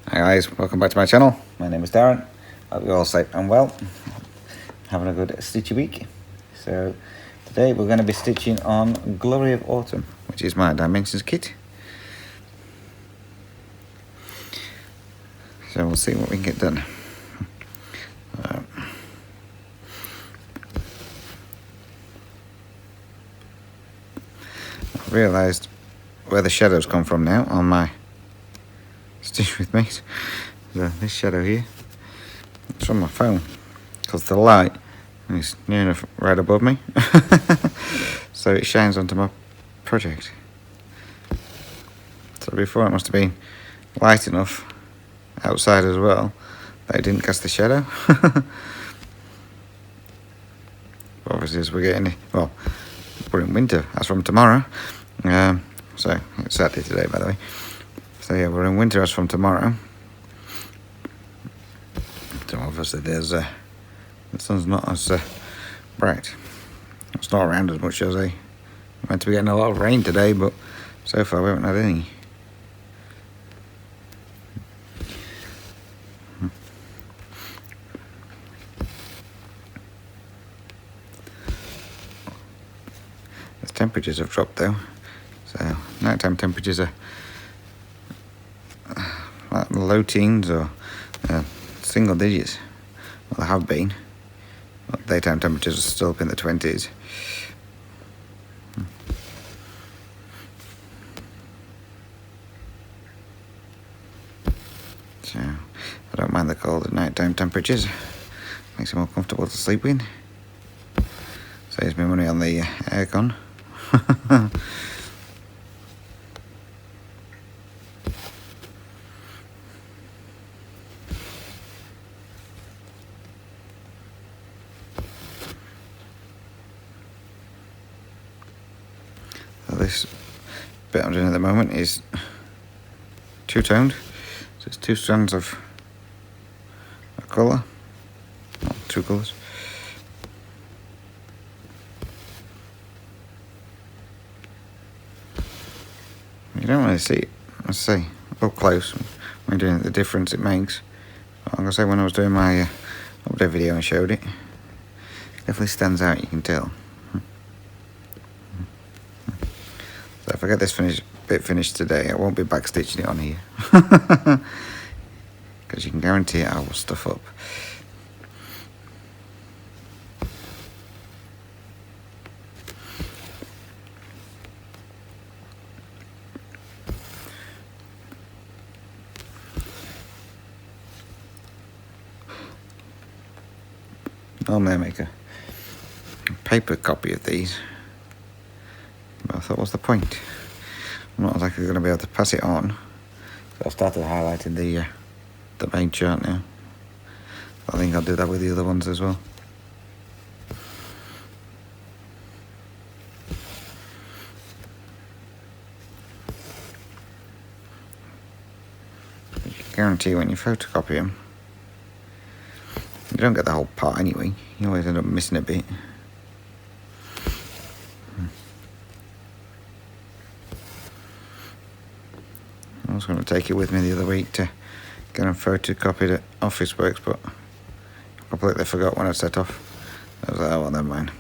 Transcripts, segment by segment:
Hi guys, welcome back to my channel. My name is Darren. Hope you're all safe and well. Having a good stitchy week. So today we're going to be stitching on Glory of Autumn, which is my dimensions kit. So we'll see what we can get done. I've realised where the shadows come from now on my Stitch with Mate. So this shadow here, it's from my phone because the light is near enough right above me. So it shines onto my project. So before it must have been light enough outside as well that it didn't cast the shadow. Obviously as we're getting, well, we're in winter as from tomorrow. So it's Saturday today, by the way. So yeah, we're in winter as from tomorrow. So obviously there's the sun's not as bright. It's not around as much as we're meant to be getting a lot of rain today, but so far we haven't had any. The temperatures have dropped though, so nighttime temperatures are like low teens or single digits. Well, they have been. But daytime temperatures are still up in the 20s. So I don't mind the cold at nighttime temperatures. Makes it more comfortable to sleep in. Saves me money on the aircon. So this bit I'm doing at the moment is two-toned. So it's two strands of a colour, well, two colours. You don't really see it, I say, up close when you're doing it, the difference it makes. But I'm going to say when I was doing my update video and showed it, definitely stands out, you can tell. So if I get this bit finished today, I won't be back stitching it on here. Because you can guarantee I will stuff up. Normally I make a paper copy of these, but I thought, what's the point? I'm not exactly going to be able to pass it on, so I've started highlighting the main chart now. I think I'll do that with the other ones as well. You can guarantee when you photocopy them, you don't get the whole part anyway. You always end up missing a bit. I was going to take it with me the other week to get them photocopied at Officeworks, but I completely forgot when I set off. I was like, oh well, never mind.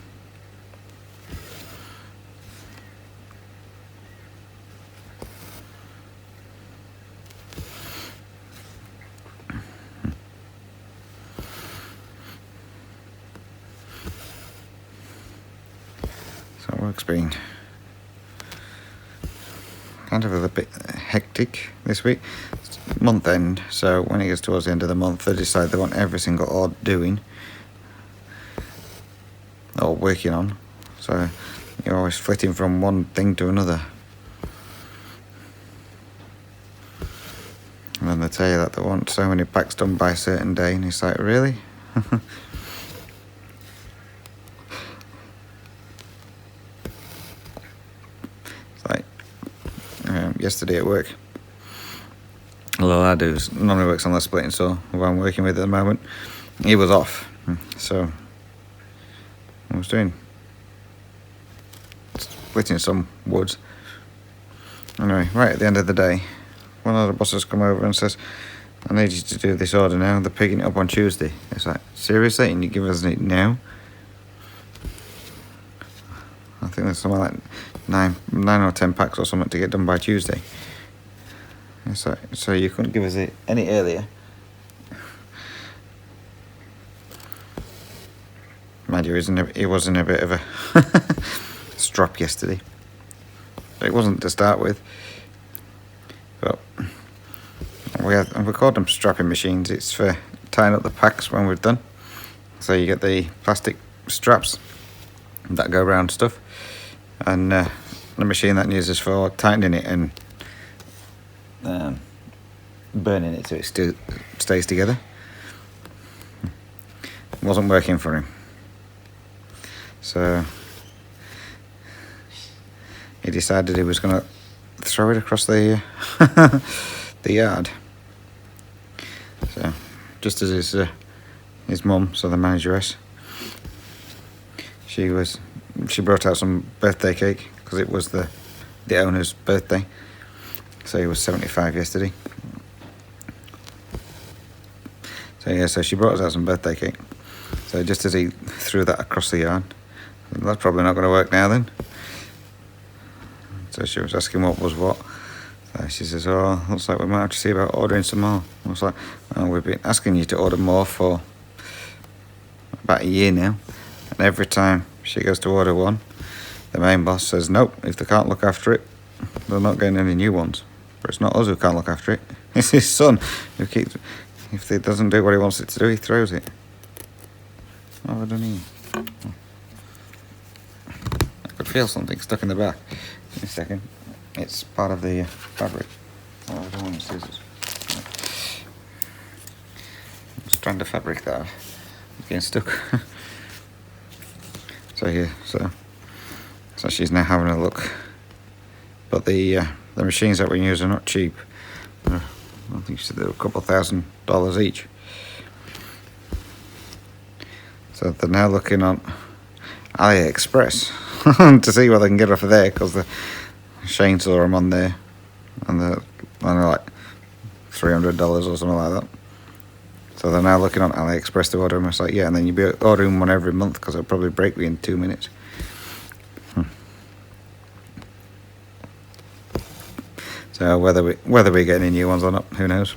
So work's been kind of a bit hectic this week. It's month end, so when it gets towards the end of the month, they decide they want every single odd doing or working on. So you're always flitting from one thing to another. And then they tell you that they want so many packs done by a certain day, and it's like, really? Yesterday at work, although I do normally works on the splitting saw, who I'm working with at the moment, he was off, so I was doing splitting some woods. Anyway, right at the end of the day, one of the bosses come over and says, I need you to do this order now. They're picking it up on Tuesday. It's like, seriously? And you give us it now? I think there's something like nine or 10 packs or something to get done by Tuesday. It's like, so you couldn't give us it any earlier. Mind you, he was in a bit of a strop yesterday. It wasn't to start with. But we called them strapping machines. It's for tying up the packs when we're done. So you get the plastic straps that go around stuff, and the machine that uses for tightening it and burning it so it still stays together. It wasn't working for him. So he decided he was going to throw it across the the yard. So just as his mum, so the manageress, she brought out some birthday cake because it was the owner's birthday. So he was 75 yesterday. So yeah, so she brought us out some birthday cake. So just as he threw that across the yard, that's probably not going to work now then. So she was asking what was what. So she says, oh, looks like we might have to see about ordering some more. I was like, well, we've been asking you to order more for about a year now. And every time she goes to order one, the main boss says, nope, if they can't look after it, they're not getting any new ones. But it's not us who can't look after it. It's his son who keeps, if it doesn't do what he wants it to do, he throws it. Oh, I don't know. I could feel something stuck in the back. In a second. It's part of the fabric. Oh, I don't want scissors. A strand of fabric that is getting stuck. So here, so she's now having a look. But the machines that we use are not cheap. I think she said they're a couple $1,000 each. So they're now looking on AliExpress to see what they can get off of there, because the Shane saw them on there, and they're like $300 or something like that. So they're now looking on AliExpress to order them. It's like, yeah, and then you'll be ordering one every month because it'll probably break me in 2 minutes. So whether we get any new ones or not, who knows?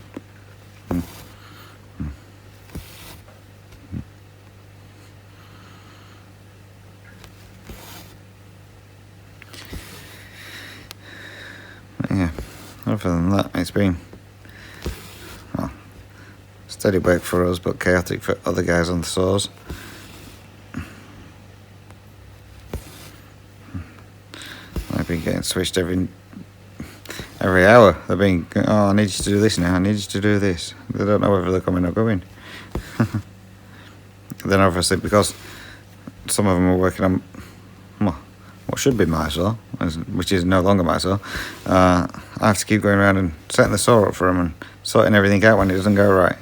Yeah, other than that, it's been steady work for us, but chaotic for other guys on the saws. They've been getting switched every hour. They've been going, oh, I need you to do this now, I need you to do this. They don't know whether they're coming or going. Then obviously, because some of them are working on what should be my saw, which is no longer my saw, I have to keep going around and setting the saw up for them and sorting everything out when it doesn't go right.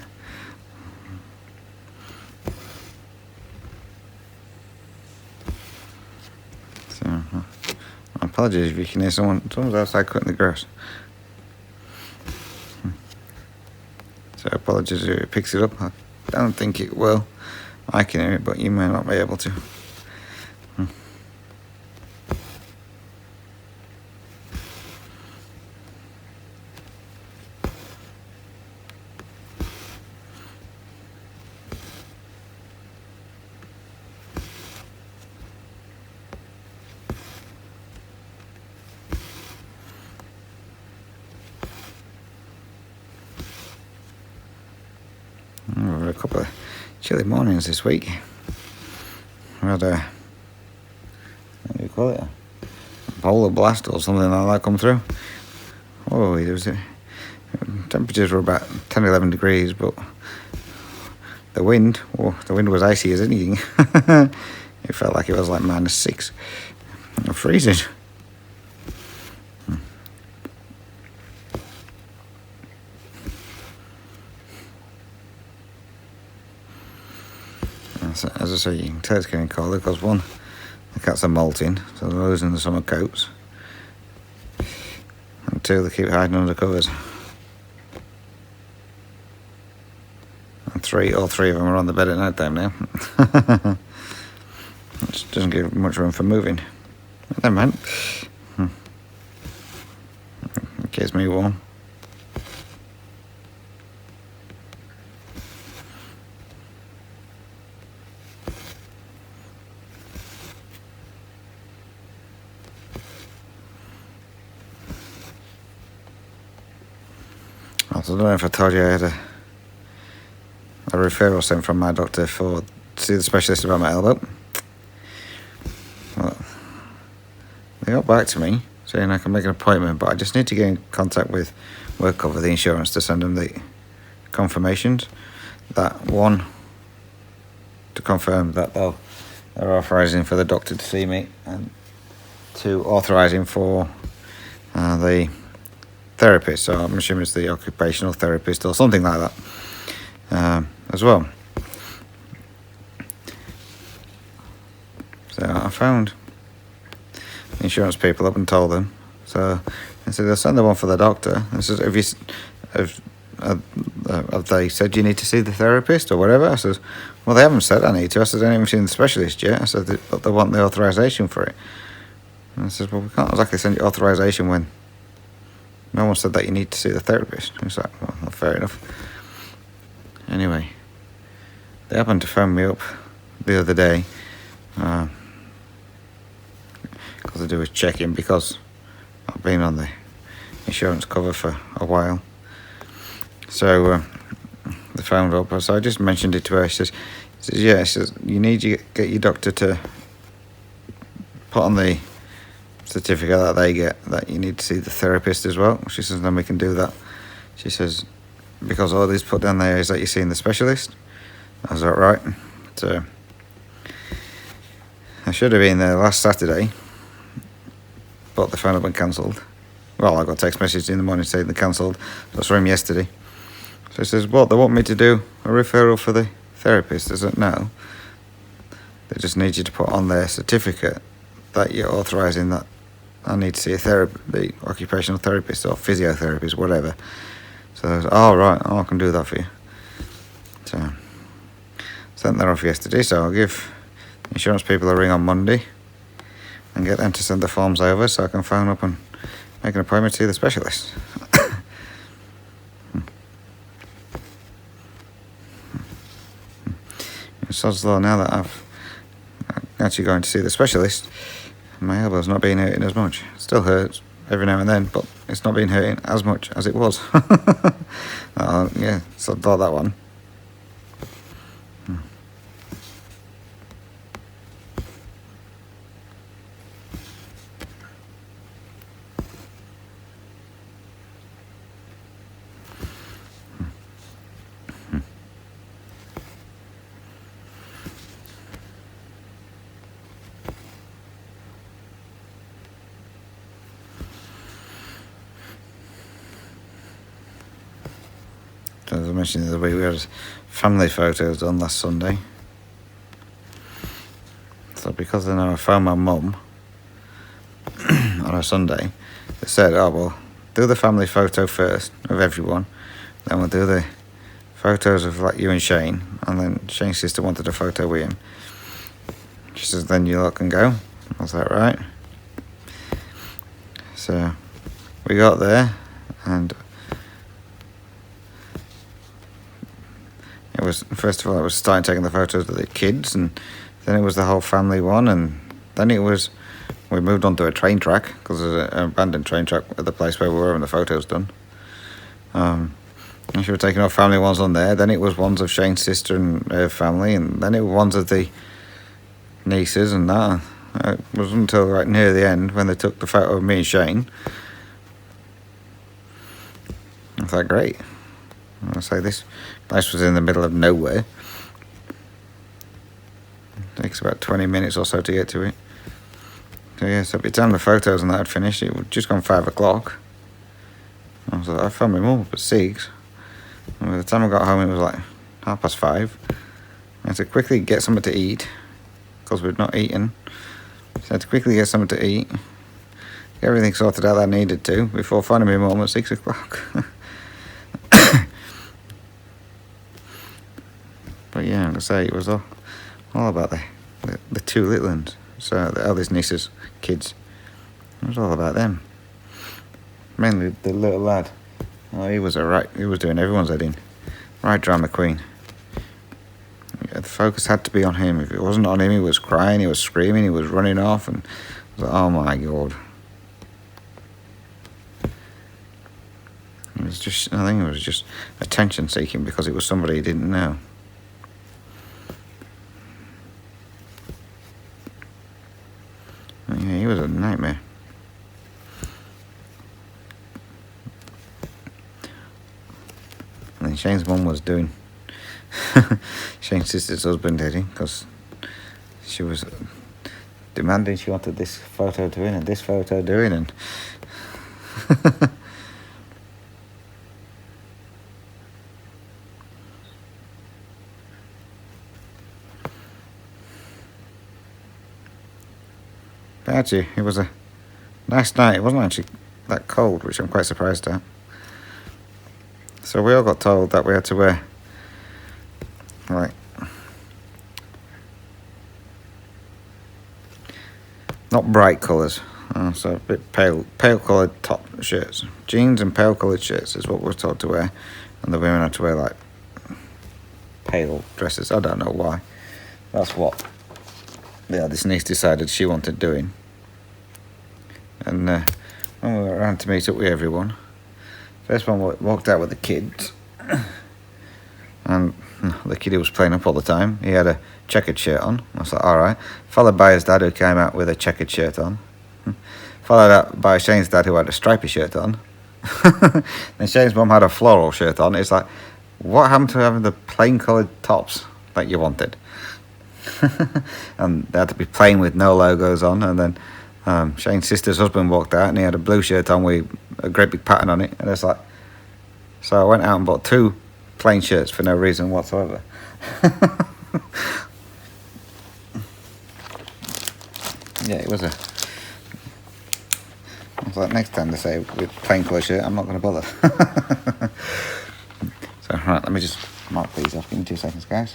So, apologies if you can hear someone's outside cutting the grass. So apologies if it picks it up. I don't think it will. I can hear it, but you may not be able to. We've had a couple of chilly mornings this week. We had what do you call it? A polar blast or something like that come through. Oh, there was temperatures were about 10, 11 degrees, but the wind was icy as anything. It felt like it was like -6. Freezing. As I say, you can tell it's getting colder because one, the cats are molting, so they're losing the summer coats, and two, they keep hiding under covers. all three of them are on the bed at night time now. Which doesn't give much room for moving. But never mind. It keeps me warm. I don't know if I told you I had a referral sent from my doctor to see the specialist about my elbow. Well, they got back to me saying I can make an appointment, but I just need to get in contact with WorkCover, the insurance, to send them the confirmations. That one, to confirm that they're authorising for the doctor to see me, and two, authorising for the therapist. So I'm assuming it's the occupational therapist or something like that as well. So I found the insurance people up and told them. So I said, I'll send the one for the doctor. I said, have they said you need to see the therapist or whatever? I said, well, they haven't said I need to. I said, I haven't seen the specialist yet. I said, but they want the authorisation for it. And I said, well, we can't exactly send you authorisation when no one said that you need to see the therapist. I was like, well, fair enough. Anyway, they happened to phone me up the other day because I do a check-in, because I've been on the insurance cover for a while. So they phoned up, so I just mentioned it to her. She says, yeah, she says, you need to get your doctor to put on the certificate that they get that you need to see the therapist as well. She says, then we can do that. She says, because all these put down there is that you're seeing the specialist. I was like, right. So I should have been there last Saturday, but the phone had been cancelled. Well, I got a text message in the morning saying they cancelled. So I saw him yesterday. So he says, what, they want me to do a referral for the therapist? I said, no. They just need you to put on their certificate that you're authorising that I need to see the occupational therapist or physiotherapist, whatever. So I was, right, I can do that for you. So sent that off yesterday, so I'll give insurance people a ring on Monday and get them to send the forms over so I can phone up and make an appointment to see the specialist. It's odds though, now that I'm actually going to see the specialist, my elbow's not been hurting as much. It still hurts every now and then, but it's not been hurting as much as it was. Yeah, so I thought that one. As I mentioned the other week, we had family photos done last Sunday. So because I know I found my mum on a Sunday, they said, well, do the family photo first of everyone, then we'll do the photos of like you and Shane, and then Shane's sister wanted a photo with him. She says, then you lot can go. I was like, right. So we got there, and it was, first of all, it was starting taking the photos of the kids, and then it was the whole family one, and then it was, we moved on to a train track, because there's an abandoned train track at the place where we were and the photos done. And she was taking off family ones on there, then it was ones of Shane's sister and her family, and then it was ones of the nieces and that. It wasn't until right near the end when they took the photo of me and Shane. I thought, great. I say, this place was in the middle of nowhere. It takes about 20 minutes or so to get to it. So yeah, so by the time the photos and that had finished, it had just gone 5 o'clock. I was like, I found my mum up at 6. And by the time I got home, it was like 5:30. I had to quickly get something to eat, because we'd not eaten. So I had to quickly get something to eat, get everything sorted out that I needed to, before finding my mum at 6 o'clock. yeah, I'm going to say it was all about the two little ones. So the eldest niece's kids. It was all about them. Mainly the little lad. Oh, he was alright. He was doing everyone's head in. Right drama queen. Yeah, the focus had to be on him. If it wasn't on him, he was crying, he was screaming, he was running off, and I was like, oh my god. It was just, I think it was just attention seeking because it was somebody he didn't know. Yeah, he was a nightmare. And then Shane's mum was doing Shane's sister's husband did it because she was demanding she wanted this photo doing and this photo doing, and but actually it was a nice night. It wasn't actually that cold, which I'm quite surprised at. So we all got told that we had to wear like not bright colours, so a bit pale coloured top shirts. Jeans and pale coloured shirts is what we were told to wear, and the women had to wear like pale dresses. I don't know why. That's what this niece decided she wanted doing. And when we went around to meet up with everyone, first one walked out with the kids, and the kid who was playing up all the time, he had a checkered shirt on. I was like, alright. Followed by his dad, who came out with a checkered shirt on. Followed up by Shane's dad, who had a stripy shirt on. Then Shane's mum had a floral shirt on. It's like, what happened to having the plain coloured tops that you wanted? And they had to be plain with no logos on. And then Shane's sister's husband walked out and he had a blue shirt on with a great big pattern on it. And it's like, so I went out and bought 2 plain shirts for no reason whatsoever. Yeah, it was I was like, next time they say with plain colour shirt, I'm not going to bother. So, right, let me just mark these off. Give me 2 seconds, guys.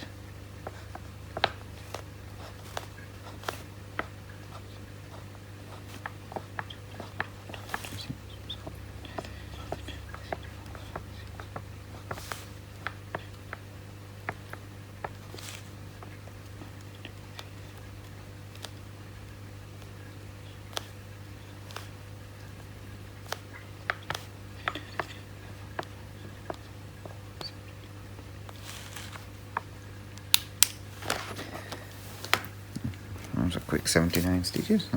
That was a quick 79 stitches.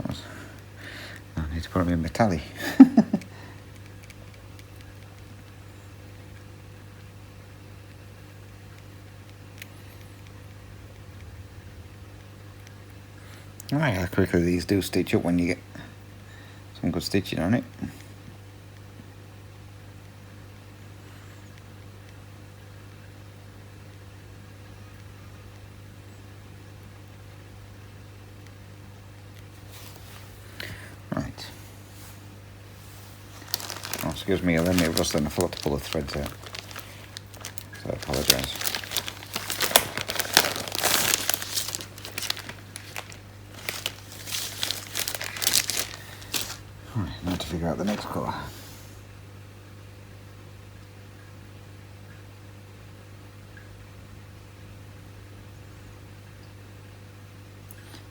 I need to put them in my tally. Right, how quickly these do stitch up when you get some good stitching on it. Right. Oh, excuse me, I let me rustle and I forgot to pull the threads out. So I apologise. Right, now to figure out the next colour.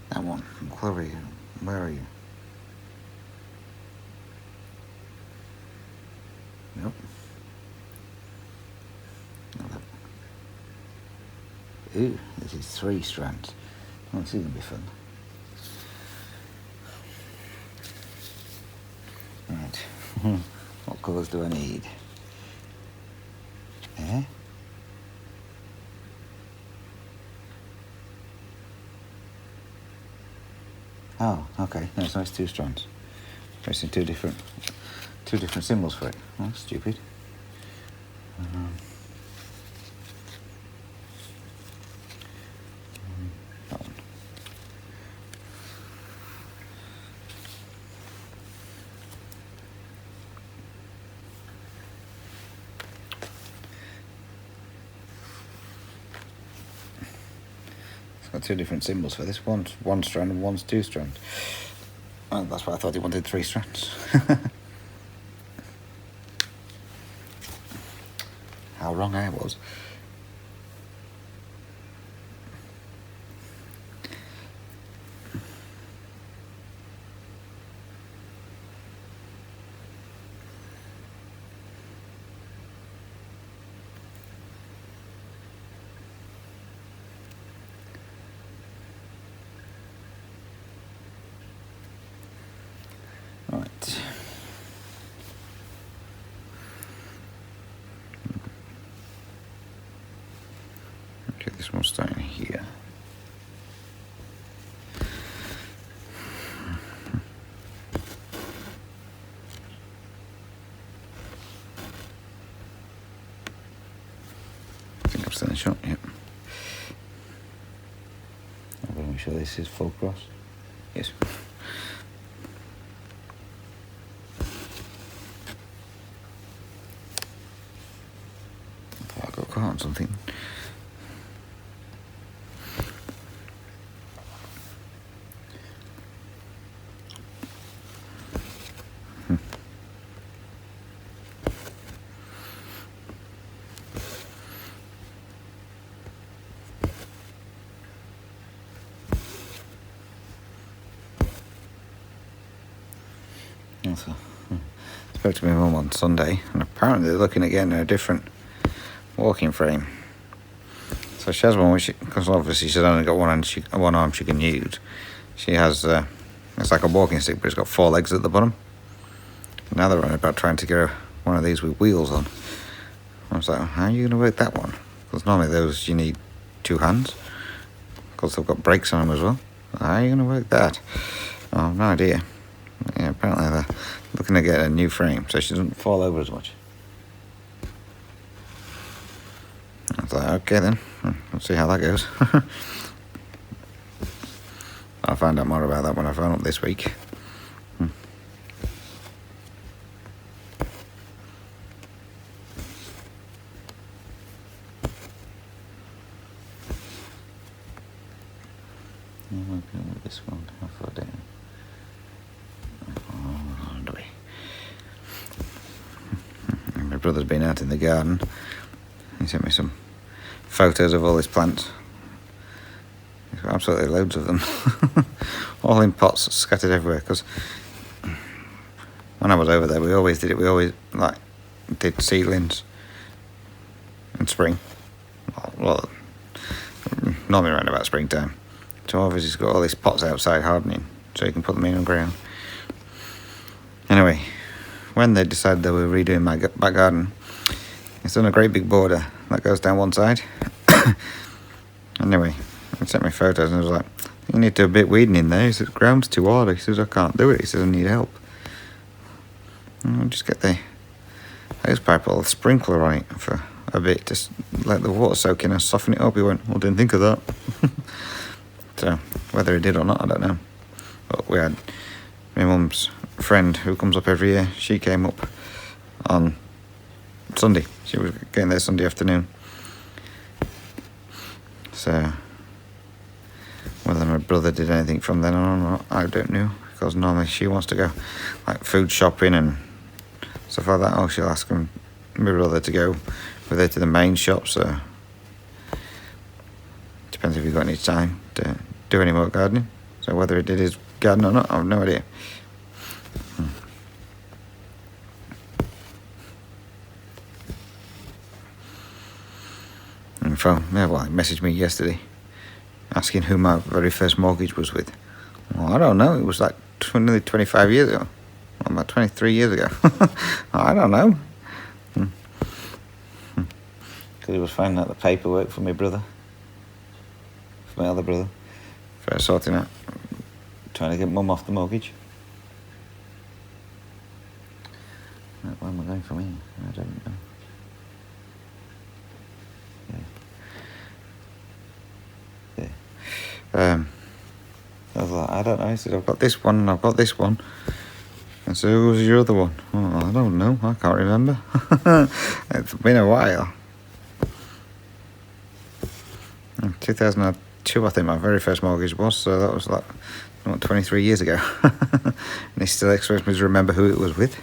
That one. Where are you? Where are you? Nope. No, that one. Ooh, this is 3 strands. Oh, this is going to be fun. Right. What colours do I need? Eh? Oh, okay. No, so it's 2 strands. Pressing 2 different symbols for it. Oh, that's stupid. That one. got two different symbols for this. One's one strand and one's two strands. And that's why I thought he wanted 3 strands. How wrong I was. Right. Okay, this one's starting here. I think I'm still in shot, yep. I'm going to make sure this is full cross. Yes. I got caught on something. So, I spoke to my mum on Sunday, and apparently they're looking at getting a different walking frame. So she has one which, because obviously she's only got one arm she can use. She has, it's like a walking stick, but it's got 4 legs at the bottom. Now they're on about trying to get one of these with wheels on. I was like, how are you going to work that one? Because normally those you need 2 hands, because they've got brakes on them as well. How are you going to work that? Oh, no idea. Yeah, apparently they're looking to get a new frame so she doesn't fall over as much. I was like, okay then, we'll see how that goes. I'll find out more about that when I phone up this week. This one, how far down? My brother's been out in the garden. He sent me some photos of all his plants. He's got absolutely loads of them. All in pots scattered everywhere, because when I was over there we always did did seedlings in spring. Well, normally around about springtime. So obviously he's got all these pots outside hardening, so you can put them in on ground. Anyway, when they decided they were redoing my back garden, it's done a great big border that goes down one side. Anyway, he sent me photos and I was like, you need to do a bit weeding in there. He says, ground's too hard. He says, I can't do it. He says, I need help. And I'll just get the hose pipe or the sprinkler on it for a bit, just let the water soak in and soften it up. He went, well, didn't think of that. So, whether he did or not, I don't know. But we had my mum's friend who comes up every year. She came up on Sunday. She was getting there Sunday afternoon. So, whether my brother did anything from then on or not, I don't know. Because normally she wants to go like food shopping and stuff like that. Oh, she'll ask my brother to go with her to the main shop. So, depends if he's got any time to do any more gardening. So whether he did his garden or not, I have no idea. And he messaged me yesterday asking who my very first mortgage was with. Well, I don't know. It was like nearly 25 years ago. Well, about 23 years ago. I don't know. Because he was finding out the paperwork for my brother. For my other brother. For sorting out, trying to get mum off the mortgage. Where am I going from here? I don't know. Yeah. I was like, I don't know. He said, I've got this one and I've got this one. And so who was your other one? Oh, I don't know. I can't remember. It's been a while. In 2000, 92, I think my very first mortgage was, so that was like 23 years ago. And he still expects me to remember who it was with.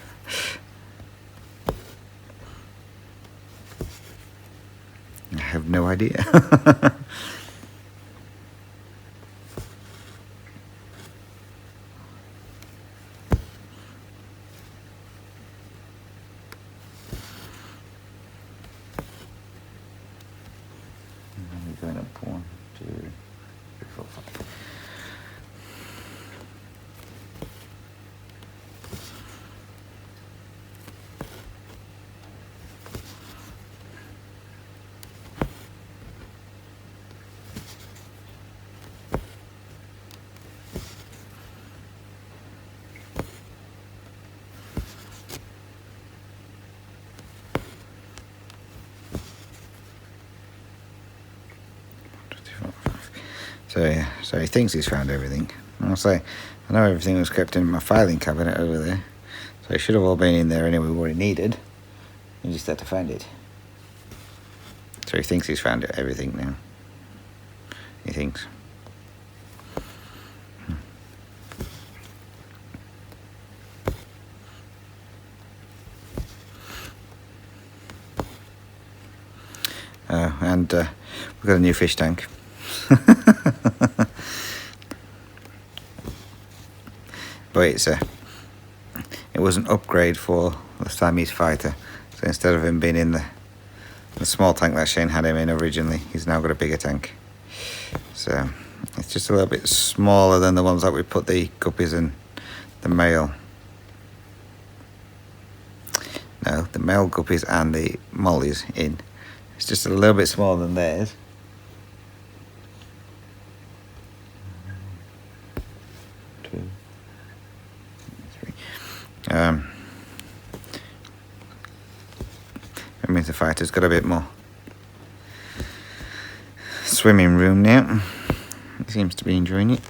I have no idea. Going up 1, 2, 3, 4, 5. So he thinks he's found everything. And I'll say, I know everything was kept in my filing cabinet over there, so it should have all been in there anyway what he needed. He just had to find it. So he thinks he's found everything now. He thinks. And we've got a new fish tank. But it was an upgrade for the Siamese fighter. So instead of him being in the small tank that Shane had him in originally, he's now got a bigger tank. So it's just a little bit smaller than the ones that we put the guppies and the male. No, the male guppies and the mollies in. It's just a little bit smaller than theirs. It means the fighter's got a bit more swimming room now. He seems to be enjoying it.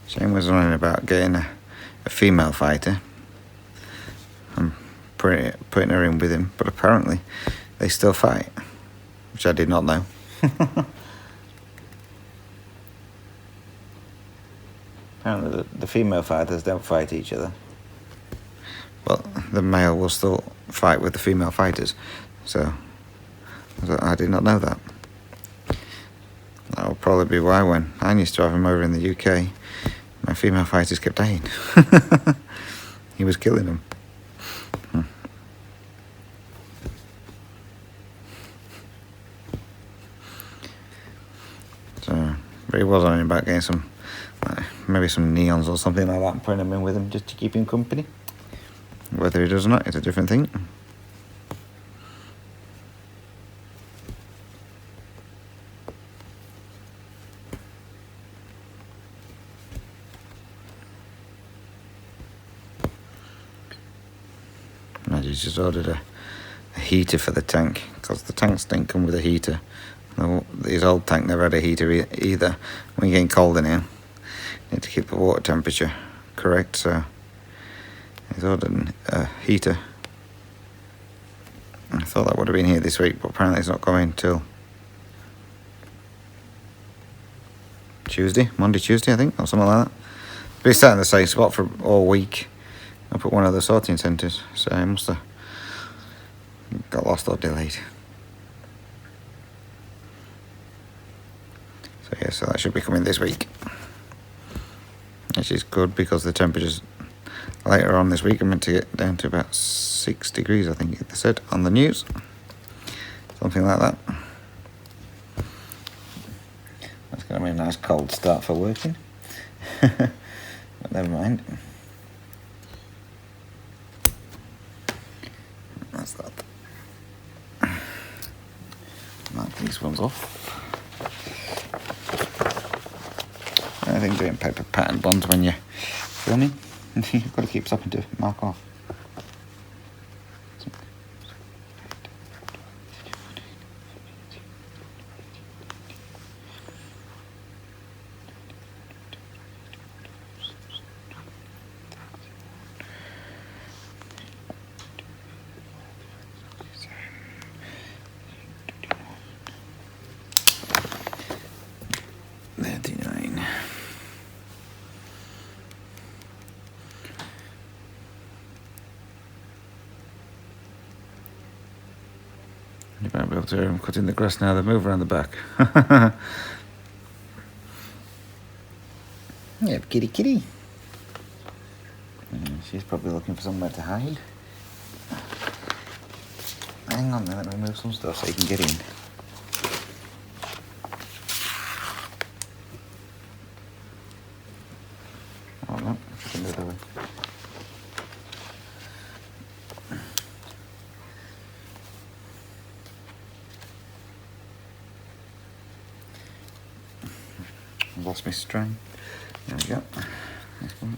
Shane was wondering about getting a female fighter and putting her in with him, but apparently they still fight, which I did not know. Apparently the female fighters don't fight each other, but the male will still fight with the female fighters. So I did not know that. That will probably be why when I used to have him over in the UK, my female fighters kept dying. He was killing them. So, but he was on about getting some, maybe some neons or something like that, and putting them in with him just to keep him company. Whether he does or not, it's a different thing. I just ordered a heater for the tank, because the tanks didn't come with a heater. His old tank never had a heater either. When you're getting colder now, you need to keep the water temperature correct, so he's ordered a heater. I thought that would have been here this week, but apparently it's not coming till Monday, Tuesday, I think, or something like that. But he's sat in the same spot for all week up at one of the sorting centres, so he must have got lost or delayed. So yeah, so that should be coming this week, which is good because the temperatures later on this week are meant to get down to about 6 degrees, I think they said on the news, something like that. That's going to be a nice cold start for working. But never mind. That's that. Mark these ones off. I think doing paper pattern bonds when you're filming, you've got to keep stopping to mark off. You might be able to hear them cutting the grass now. They move around the back. Yeah, kitty kitty. She's probably looking for somewhere to hide. Hang on, let me move some stuff so you can get in. Oh no, she's the other way. I've lost my string. There we go. This one.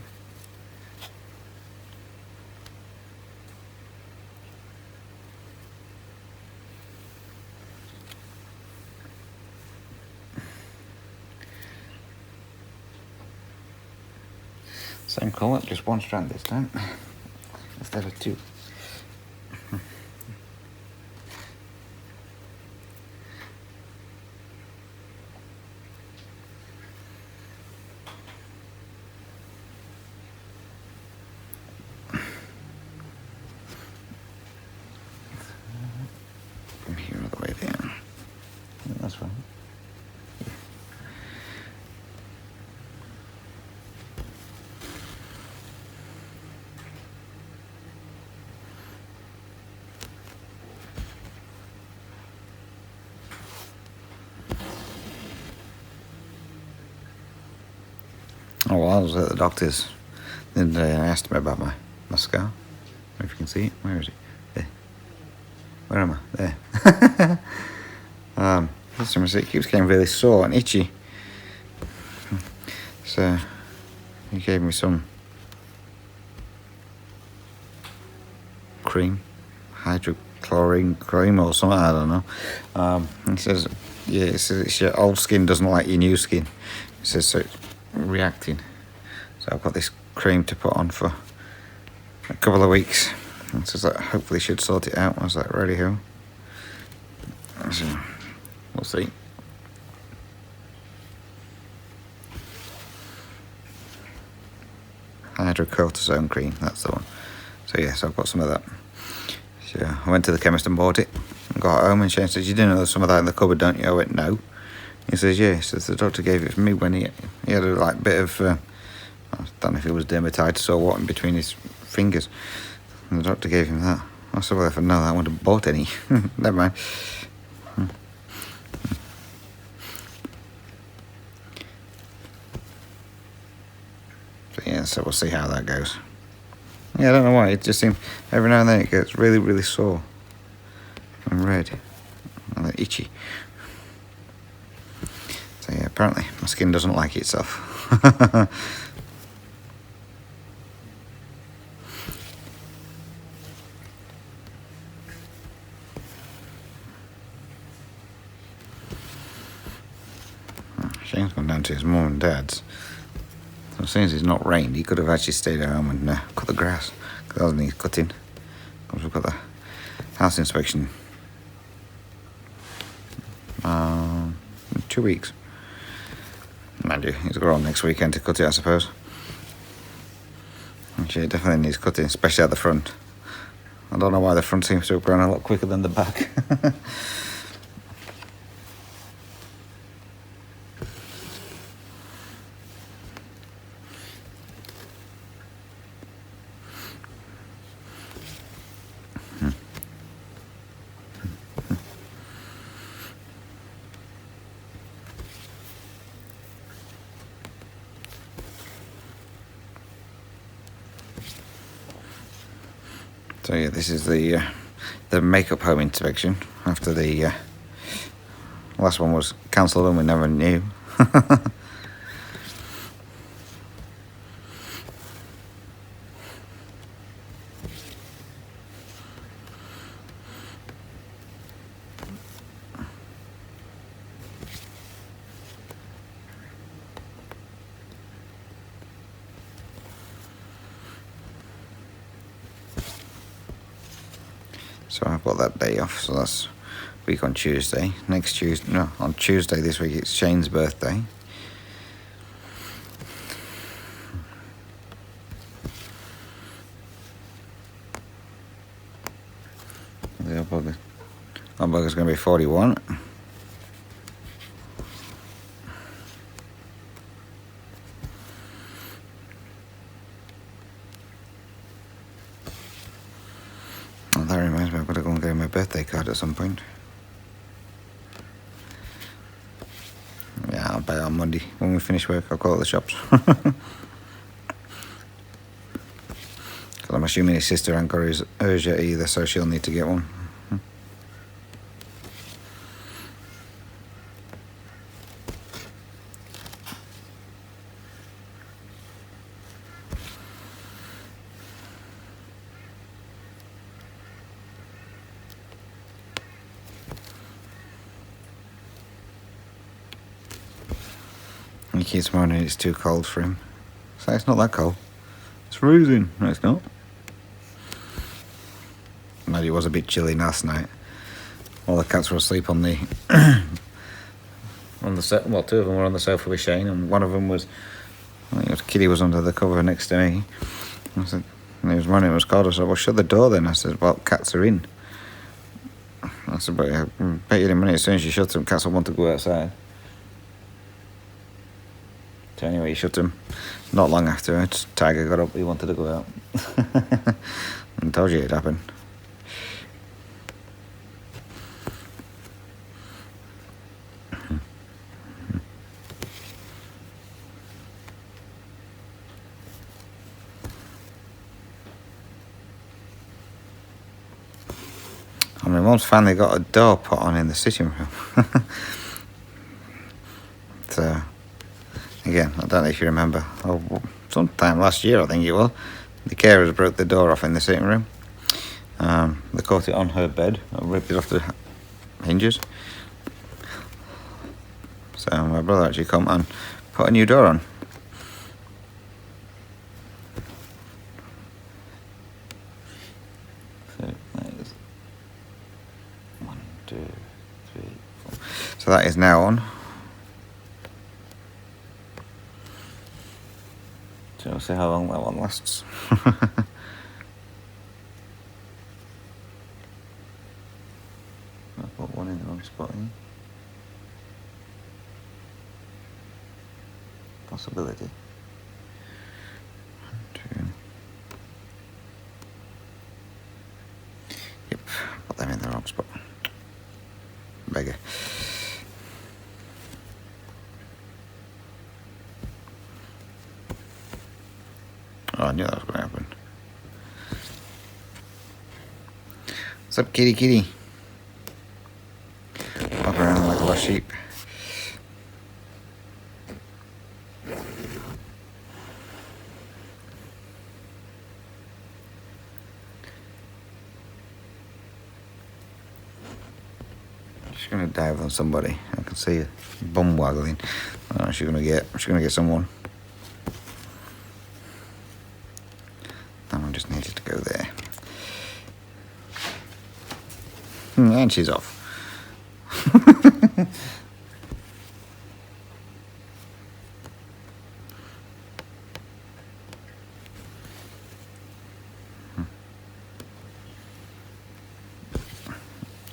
Same colour, just one strand this time, instead of two. From here all the way there. Yeah, that's right. Oh, well, I was at the doctor's the other day and I asked him about my scar. If you can see it. Where is it? There. Where am I? There. Listen, it keeps getting really sore and itchy. So, he gave me some cream, hydrochlorine cream or something, I don't know. He says, yeah, it says it's your old skin doesn't like your new skin. He says, so it's reacting. So I've got this cream to put on for a couple of weeks. And says that hopefully should sort it out. I was like, ready ho. So, we'll see. Hydrocortisone cream, that's the one. So yes, I've got some of that. So I went to the chemist and bought it. And got home and Shane says, you do know there's some of that in the cupboard, don't you? I went, no. He says, yeah. He says, the doctor gave it for me when he had a like bit of, I don't know if it was dermatitis or what in between his fingers. And the doctor gave him that. I said, well, if I'd known that, I wouldn't have bought any. Never mind. So yeah, so we'll see how that goes. Yeah, I don't know why. It just seems every now and then it gets really, really sore and red and itchy. So yeah, apparently my skin doesn't like itself. Shane's gone down to his mum and dad's. So since it's not rained, he could have actually stayed at home and cut the grass. Because that needs cutting. Because we've got the house inspection in 2 weeks. Mind you, he's got on next weekend to cut it, I suppose. Actually, it definitely needs cutting, especially at the front. I don't know why the front seems to have grown a lot quicker than the back. So yeah, this is the makeup home inspection after the last one was cancelled and we never knew. So I've got that day off, so that's week on Tuesday. Next Tuesday, no, on Tuesday this week it's Shane's birthday. Hamburger's going to be 41. Oh, that reminds me, I've got to go and get my birthday card at some point. Yeah, I'll buy it on Monday. When we finish work, I'll call at the shops. Because I'm assuming his sister ain't got hers yet either, so she'll need to get one. He keeps moaning it's too cold for him. So it's not that cold. It's freezing. No, it's not. Maybe it was a bit chilly last night. All the cats were asleep on the on the set. Well, two of them were on the sofa with Shane, and one of them was, I think it was Kitty, was under the cover next to me. I said, and he was moaning it was cold. I said, well, shut the door then. I said, well, cats are in. I said, but I bet you in a minute, as soon as you shut them, cats will want to go outside. So anyway, he shut them. Not long afterwards, Tiger got up, he wanted to go out. And told you it'd happen. And my mum's finally got a door put on in the sitting room. So, again, I don't know if you remember, sometime last year I think it was, the carers broke the door off in the sitting room. They caught it on her bed and ripped it off the hinges. So my brother actually come and put a new door on. So that is 1, 2, 3, 4. So that is now on. So we'll see how long that one lasts. I put one in the wrong spot here. Possibility. 2. Yep, put them in the wrong spot. Beggar. Oh, I knew that was going to happen. What's up, kitty kitty? Walk around like a lost sheep. She's gonna dive on somebody. I can see a bum waggling. She's gonna get someone. That one just needed to go there. And she's off.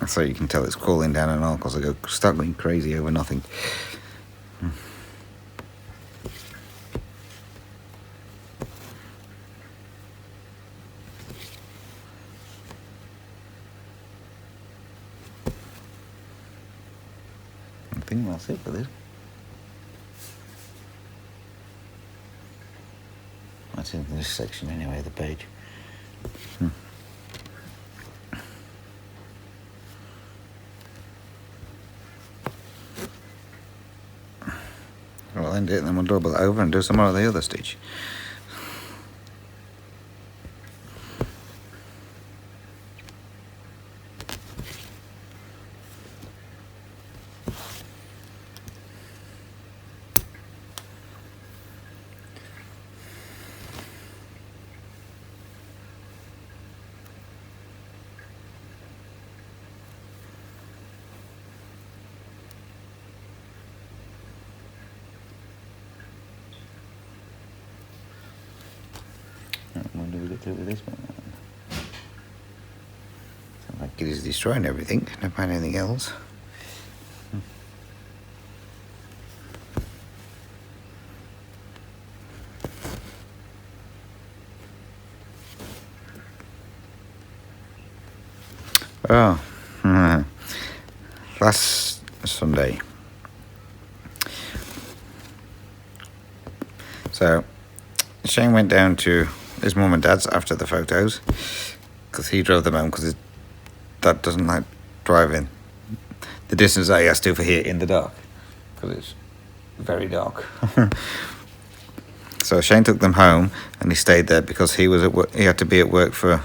So you can tell it's cooling down and all because I start going crazy over nothing. I think that's it for this. That's in this section anyway, the page. Well, end it, and then we'll double it over and do some more of the other stitch. When do we get to with this one? Sounds like It is destroying everything, never mind anything else. Oh, last Sunday. So Shane went down to his mum and dad's after the photos because he drove them home because his dad doesn't like driving the distance that he has to for here in the dark because it's very dark. So Shane took them home and he stayed there because he was at work. He had to be at work for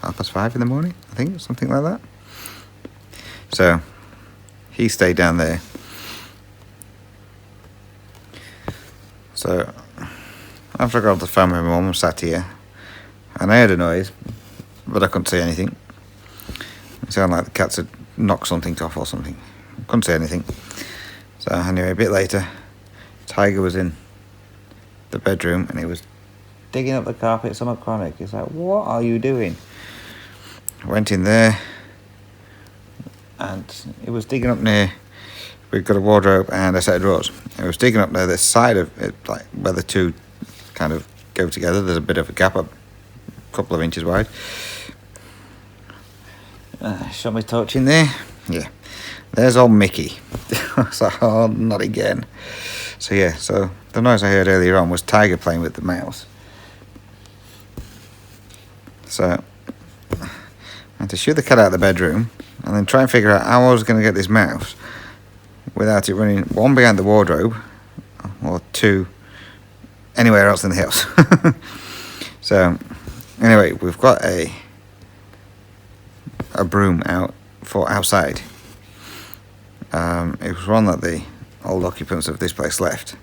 5:30 in the morning, I think, something like that. So he stayed down there. So after I got off the phone with my mum, I sat here and I heard a noise, but I couldn't see anything. It sounded like the cats had knocked something off or something. I couldn't see anything. So anyway, a bit later, Tiger was in the bedroom and he was digging up the carpet, somewhat chronic. He's like, "What are you doing?" I went in there and he was digging up near, we've got a wardrobe and a set of drawers. He was digging up near the side of it, like where the two kind of go together. There's a bit of a gap, a couple of inches wide. Shot my torch in there. Yeah, there's old Mickey. I was like, oh, not again. So yeah, so the noise I heard earlier on was Tiger playing with the mouse. So I had to shoot the cat out of the bedroom and then try and figure out how I was going to get this mouse without it running, one, behind the wardrobe, or two, anywhere else in the house. So anyway, we've got a broom out for outside. It was one that the old occupants of this place left,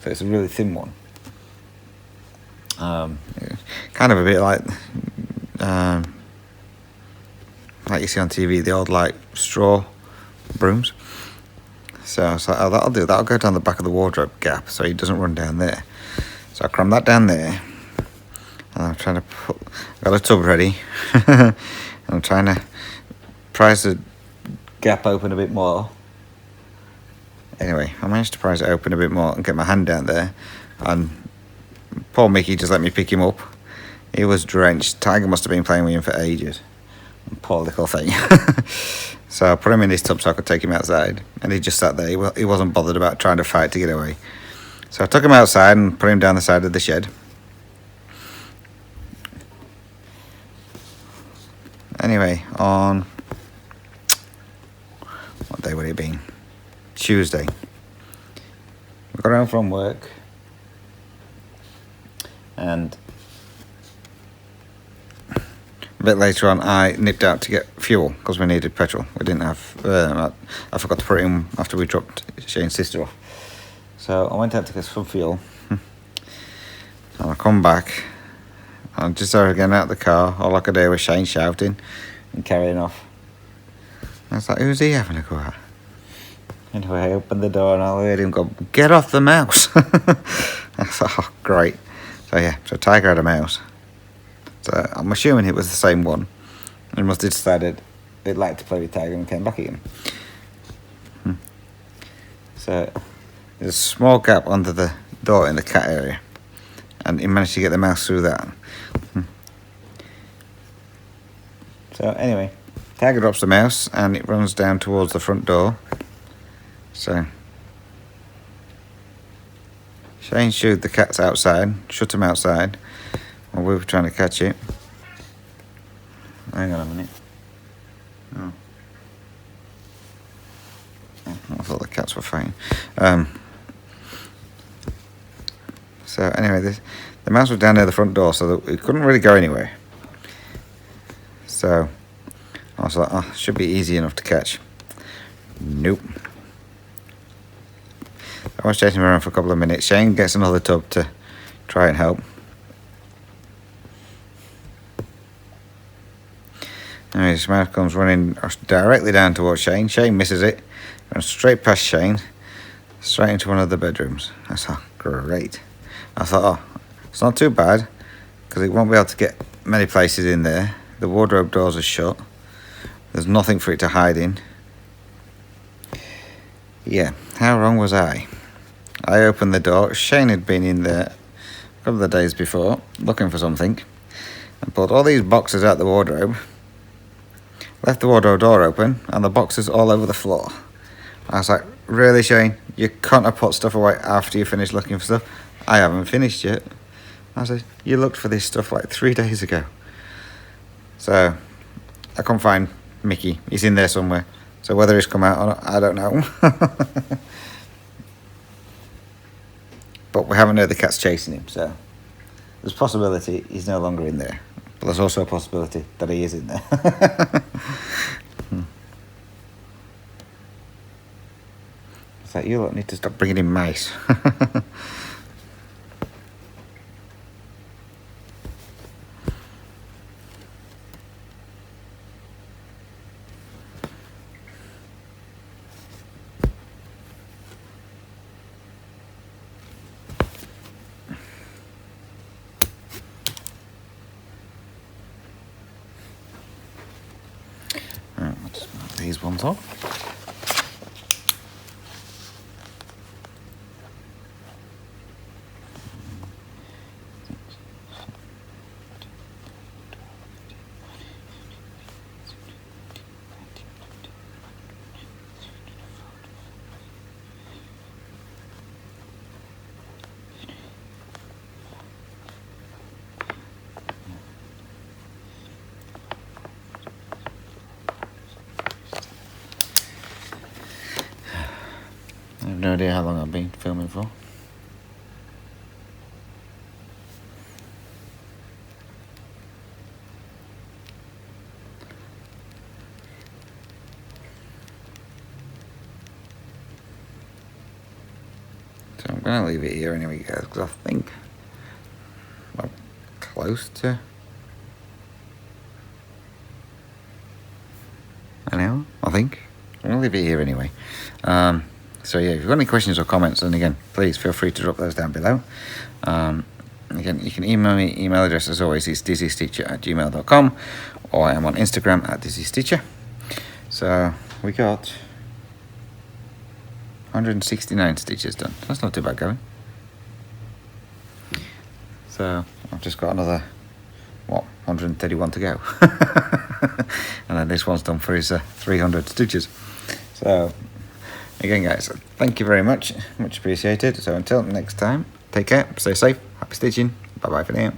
so it's a really thin one. Kind of a bit like you see on TV, the old like straw brooms. So I was like, oh, that'll do. That'll go down the back of the wardrobe gap so he doesn't run down there. So I crammed that down there. And I'm trying to I got a tub ready. And I'm trying to prise the gap open a bit more. Anyway, I managed to prise it open a bit more and get my hand down there. And poor Mickey just let me pick him up. He was drenched. Tiger must have been playing with him for ages. Poor little thing. So I put him in this tub so I could take him outside, and he just sat there. He wasn't bothered about trying to fight to get away. So I took him outside and put him down the side of the shed. Anyway, on what day would it have been? Tuesday. We got home from work and a bit later on I nipped out to get fuel because we needed petrol. We didn't have, I forgot to put it in after we dropped Shane's sister off. So I went out to get some fuel and I come back and just started getting out of the car. All I could hear was Shane shouting and carrying off. I was like, who's he having a go at? Anyway, I opened the door and I heard him go, "Get off the mouse." I thought, oh, great. So yeah, so Tiger had a mouse. So I'm assuming it was the same one. He must have decided they'd like to play with Tiger and came back again. So there's a small gap under the door in the cat area, and he managed to get the mouse through that. So anyway, Tiger drops the mouse and it runs down towards the front door. So Shane shooed the cats outside, shut them outside while we were trying to catch it. Hang on a minute. Oh. I thought the cats were fine. So anyway, the mouse was down near the front door, so that it couldn't really go anywhere. So I was like, oh, should be easy enough to catch. Nope. I was chasing him around for a couple of minutes. Shane gets another tub to try and help. Anyway, this mouse comes running directly down towards Shane. Shane misses it, runs straight past Shane, straight into one of the bedrooms. I thought, great. I thought, oh, it's not too bad, because it won't be able to get many places in there, The wardrobe doors are shut. There's nothing for it to hide in. Yeah, how wrong was I? I opened the door. Shane had been in there a couple of days before, looking for something, and pulled all these boxes out the wardrobe, left the wardrobe door open, and the boxes all over the floor. I was like, really, Shane? You can't have put stuff away after you finished looking for stuff? I haven't finished yet. I said, you looked for this stuff like 3 days ago. So, I can't find Mickey. He's in there somewhere. So whether he's come out or not, I don't know. But we haven't heard the cats chasing him, so there's a possibility he's no longer in there. But there's also a possibility that he is in there. It's like, you lot need to stop bringing in mice. Let's mark these ones off. I have no idea how long I've been filming for. So I'm going to leave it here anyway, guys, because I think I'm close to an hour, I think. I'm going to leave it here anyway. So yeah, if you've got any questions or comments, then again, please feel free to drop those down below. Again, you can email me. Email address, as always, is dizzystitcher@gmail.com, or I am on Instagram @dizzystitcher. So we got 169 stitches done. That's not too bad going. So I've just got another, 131 to go. And then this one's done for his 300 stitches. So again, guys, thank you very much. Much appreciated. So until next time, take care, stay safe, happy stitching. Bye bye for now.